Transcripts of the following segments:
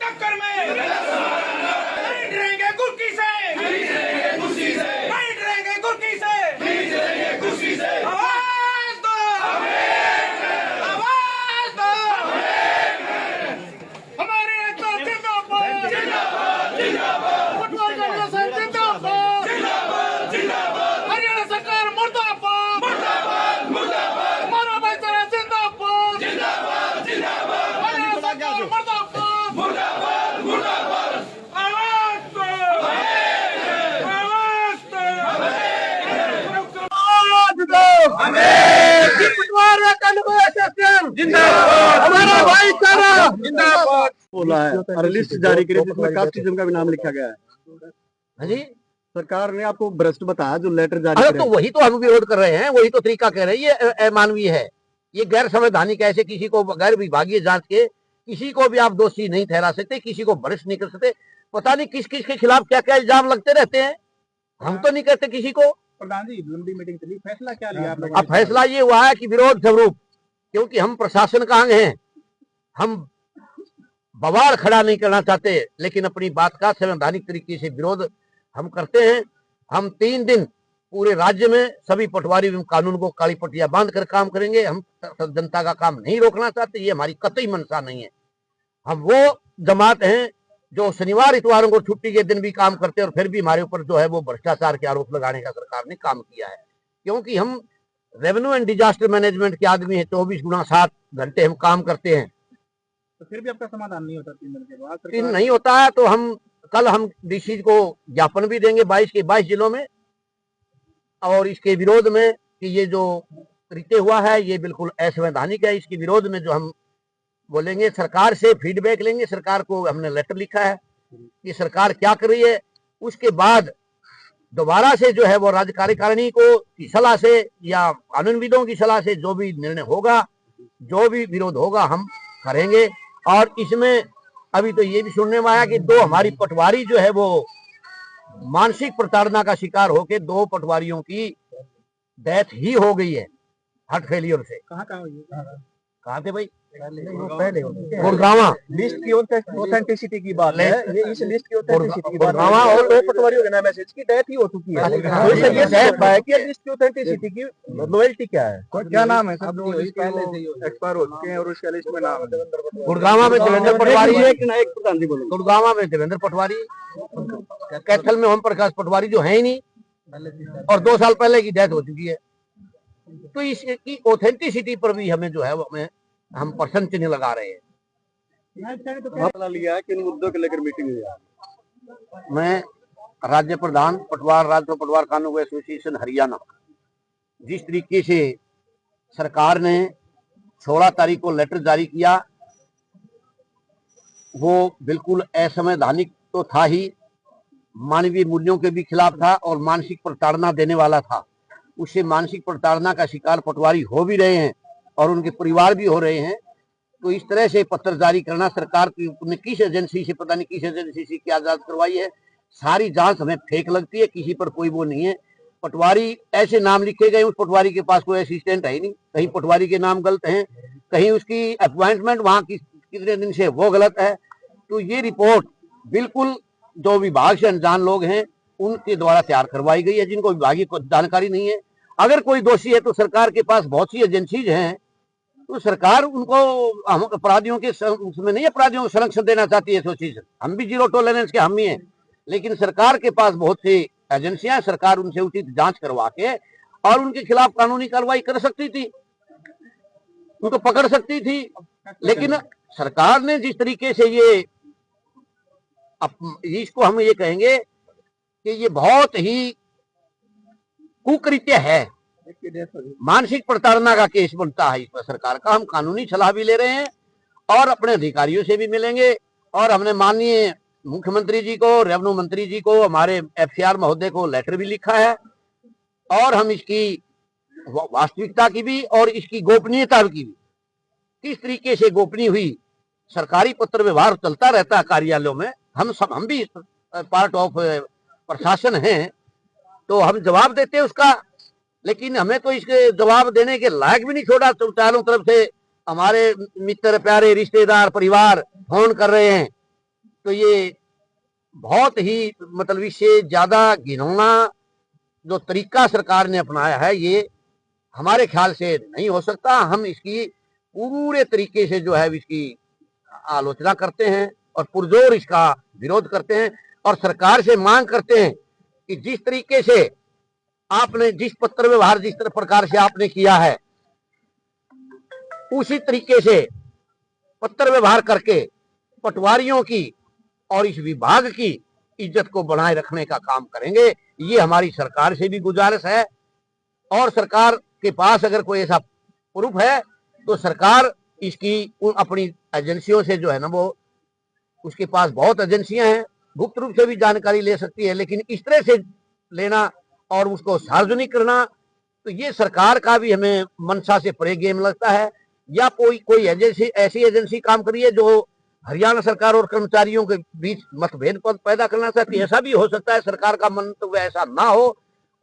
टक्कर में नहीं डरेंगे कुर्की से, नहीं डरेंगे कुर्की से, आवाज दो, आवाज दो, हमारे एकता जिंदाबाद, पटवारी जनरेशन जिंदाबाद, हरियाणा सरकार मुर्दाबाद, हमारा भाईचारा जिंदाबाद, हरियाणा सरकार मुर्दाबाद, आवाज दो, पटवारी कन्वर्सेशन जिंदाबाद, हमारा भाईचारा जिंदाबाद बोला है और लिस्ट जारी करी जिसमें कास्टिज्म का भी नाम लिखा गया है। हाँ जी, सरकार ने आपको भ्रष्ट बताया जो लेटर जारी अरे करे। तो वही तो हम विरोध कर रहे हैं, वही तो तरीका कह रहे हैं। ये अमानवीय है, ये गैर संवैधानिक है। ऐसे किसी को गैर विभागीय जांच के किसी को भी आप दोषी नहीं ठहरा सकते, किसी को भ्रष्ट नहीं कर सकते। पता नहीं किस किस के खिलाफ क्या क्या इल्जाम लगते रहते हैं। हम तो नहीं कहते किसी को। प्रधान जी, लंबी मीटिंग चली, फैसला क्या लिया आपने? अब फैसला ये हुआ है कि विरोध स्वरूप, क्योंकि हम प्रशासन का अंग हैं, हम बवाल खड़ा नहीं करना चाहते, लेकिन अपनी बात का संवैधानिक तरीके से विरोध हम करते हैं। हम 3 दिन पूरे राज्य में सभी पटवारी एवं कानून को काली पट्टियां बांध कर काम करेंगे। हम जनता का काम नहीं रोकना चाहते, ये हमारी कतई मंशा नहीं है। हम वो जमात हैं जो शनिवार इतवारों को छुट्टी के दिन भी काम करते हैं और फिर भी हमारे ऊपर जो है वो भ्रष्टाचार के आरोप लगाने का सरकार ने काम किया है। क्योंकि हम रेवेन्यू एंड डिजास्टर मैनेजमेंट के आदमी हैं, 24x7 घंटे हम काम करते हैं। तो फिर भी आपका समाधान नहीं होता 3 दिन के बाद? दिन नहीं होता है तो हम कल डीसी को ज्ञापन भी देंगे 22 के 22 जिलों में, और इसके विरोध में कि ये जो रीते हुआ है ये बिल्कुल असंवैधानिक है। इसके विरोध में जो हम बोलेंगे, सरकार से फीडबैक लेंगे। सरकार को हमने लेटर लिखा है कि सरकार क्या कर रही है। उसके बाद दोबारा से जो है वो राज्य कार्यकारिणी को की सलाह से या कानूनविदों की सलाह से जो भी निर्णय होगा, जो भी विरोध होगा हम करेंगे। और इसमें अभी तो ये भी सुनने में आया कि 2 हमारी पटवारी जो है वो मानसिक प्रताड़ना का शिकार होकर 2 पटवारियों की डेथ ही हो गई है हार्ट फेलियर से। कहाँ थे भाई? गुड़गावा। लिस्ट की ऑथेंटिसिटी की बात है, ये इस लिस्ट की ऑथेंटिसिटी की बात है। गुड़गावा और 2 पटवारियों के नाम मैसेज की डेथ ही हो चुकी है। हाँ, तो ये डेथ है कि लिस्ट की ऑथेंटिसिटी की लॉयल्टी क्या है? क्या नाम है? सब पहले से ही एक्सपायर हो चुके हैं और उसका लिस्ट में नाम है। गुड़गावा में देवेंद्र पटवारी है, एक प्रधान जी बोलो। गुड़गावा में देवेंद्र पटवारी, कैथल में ओम प्रकाश पटवारी जो है ही नहीं, और 2 साल पहले की डेथ हो चुकी है। तो इसकी ऑथेंटिसिटी पर भी हमें जो है वो हम पर्सन चिन्ह लगा रहे हैं। फैसला लिया है, किन मुद्दों को लेकर मीटिंग हुई है? मैं राज्य प्रधान पटवार राज्य पटवार कानून एसोसिएशन हरियाणा, जिस तरीके से सरकार ने 16 तारीख को लेटर जारी किया वो बिल्कुल असंवैधानिक तो था ही, मानवीय मूल्यों के भी खिलाफ था और मानसिक प्रताड़ना देने वाला था। उससे मानसिक प्रताड़ना का शिकार पटवारी हो भी रहे हैं और उनके परिवार भी हो रहे हैं। तो इस तरह से पत्र जारी करना, सरकार की किस एजेंसी से, पता नहीं किस एजेंसी से क्या जांच करवाई है, सारी जांच हमें फेक लगती है। किसी पर कोई वो नहीं है। पटवारी ऐसे नाम लिखे गए, उस पटवारी के पास कोई असिस्टेंट है ही नहीं, कहीं पटवारी के नाम गलत हैं, कहीं उसकी अपॉइंटमेंट वहां कितने दिन से वो गलत है। तो ये रिपोर्ट बिल्कुल जो विभाग से अनजान लोग हैं उनके द्वारा तैयार करवाई गई है, जिनको विभागीय जानकारी नहीं है। अगर कोई दोषी है तो सरकार के पास बहुत सी एजेंसीज हैं, तो सरकार उनको हम अपराधियों के उसमें नहीं, अपराधियों को संरक्षण देना चाहती है एसोसिएशन। हम भी 0 टॉलरेंस के हम ही हैं, लेकिन सरकार के पास बहुत सी एजेंसियां, सरकार उनसे उचित जांच करवा के और उनके खिलाफ कानूनी कार्रवाई कर सकती थी, उनको पकड़ सकती थी। लेकिन सरकार ने जिस तरीके से इसको हम ये कहेंगे कि ये बहुत ही कुकृत्य है, मानसिक प्रताड़ना का केस बनता है इस पर सरकार का। हम कानूनी सलाह भी ले रहे हैं और अपने अधिकारियों से भी मिलेंगे, और हमने माननीय मुख्यमंत्री जी को, रेवेन्यू मंत्री जी को, हमारे एफसीआर महोदय को लेटर भी लिखा है, और हम इसकी वास्तविकता की भी और इसकी गोपनीयता की भी, किस तरीके से गोपनीय हुई। सरकारी पत्र व्यवहार चलता रहता है कार्यालयों में, हम भी पार्ट ऑफ प्रशासन हैं, तो हम जवाब देते हैं उसका। लेकिन हमें तो इसके जवाब देने के लायक भी नहीं छोड़ा। तो चारों तरफ से हमारे मित्र, प्यारे, रिश्तेदार, परिवार फोन कर रहे हैं तो ये बहुत ही मतलब इससे ज्यादा घिनौना जो तरीका सरकार ने अपनाया है, ये हमारे ख्याल से नहीं हो सकता। हम इसकी पूरे तरीके से जो है इसकी आलोचना करते हैं और पुरजोर इसका विरोध करते हैं और सरकार से मांग करते हैं कि जिस तरीके से आपने जिस पत्र व्यवहार जिस प्रकार से आपने किया है, उसी तरीके से पत्र व्यवहार करके पटवारियों की और इस विभाग की इज्जत को बनाए रखने का काम करेंगे। ये हमारी सरकार से भी गुजारिश है और सरकार के पास अगर कोई ऐसा प्रूफ है तो सरकार इसकी अपनी एजेंसियों से जो है ना, वो उसके पास बहुत एजेंसियां हैं, गुप्त रूप से भी जानकारी ले सकती है, लेकिन इस तरह से लेना और उसको सार्वजनिक करना, तो ये सरकार का भी हमें मंशा से परे गेम लगता है। या कोई एजेंसी ऐसी एजेंसी काम करिए जो हरियाणा सरकार और कर्मचारियों के बीच मतभेद पैदा करना चाहती है। ऐसा भी हो सकता है, सरकार का मंतव्य ऐसा ना हो।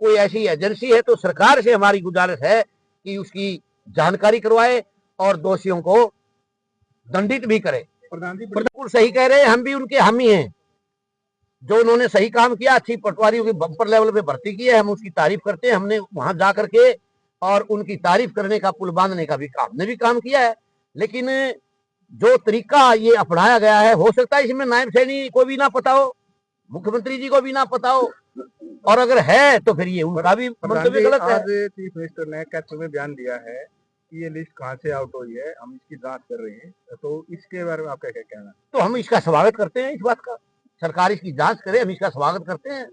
कोई ऐसी एजेंसी है तो सरकार से हमारी गुजारिश है कि उसकी जानकारी करवाए और दोषियों को दंडित भी करे। बिल्कुल सही कह रहे हैं, हम भी उनके हामी हैं। जो उन्होंने सही काम किया, अच्छी पटवारियों की बम्पर लेवल पे भर्ती की है, हम उसकी तारीफ करते हैं। हमने वहां जा करके और उनकी तारीफ करने का, पुल बांधने का भी काम किया है। लेकिन जो तरीका ये अपनाया गया है, हो सकता है इसमें नायब सैनी को भी ना पता हो, मुख्यमंत्री जी को भी ना पता हो, और अगर है तो फिर ये उनका भी मंतव्य गलत है। आज चीफ मिनिस्टर ने कैबिनेट में बयान दिया है कि ये लिस्ट कहां से आउट हुई है, हम इसकी जांच कर रहे हैं, तो इसके बारे में आपका क्या कहना है? तो हम इसका स्वागत करते हैं, इस बात का सरकार इसकी जांच करे, हम इसका स्वागत करते हैं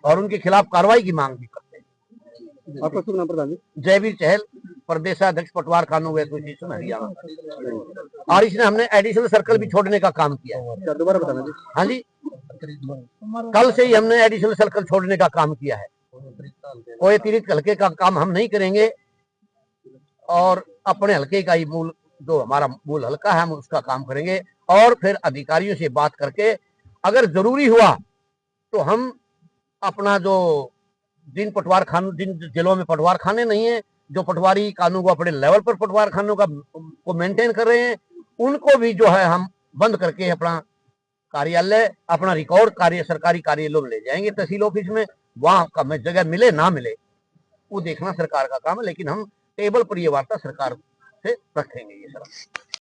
और उनके खिलाफ कार्रवाई की मांग भी करते हैं। आपका शुभ नाम प्रधान जी? जयवीर चहल, प्रदेशाध्यक्ष पटवार कानून एसोसिएशन हरियाणा। और इसने हमने एडिशनल सर्कल भी छोड़ने का काम किया है। दोबारा बताना जी। हाँ जी, कल से ही हमने एडिशनल सर्कल छोड़ने का काम किया है। कोई अतिरिक्त हल्के का काम हम नहीं करेंगे और अपने हल्के का ही मूल, जो हमारा मूल हल्का है, हम उसका काम करेंगे। और फिर अधिकारियों से बात करके अगर जरूरी हुआ तो हम अपना जो जिन जिलों में पटवार खाने नहीं है, जो पटवारी कानून को अपने लेवल पर पटवार खानों को मेंटेन कर रहे हैं, उनको भी जो है हम बंद करके अपना कार्यालय, अपना रिकॉर्ड सरकारी कार्यालयों में ले जाएंगे, तहसील ऑफिस में। वहां हमें जगह मिले ना मिले वो देखना सरकार का काम है, लेकिन हम टेबल पर ये वार्ता सरकार से रखेंगे ये सर।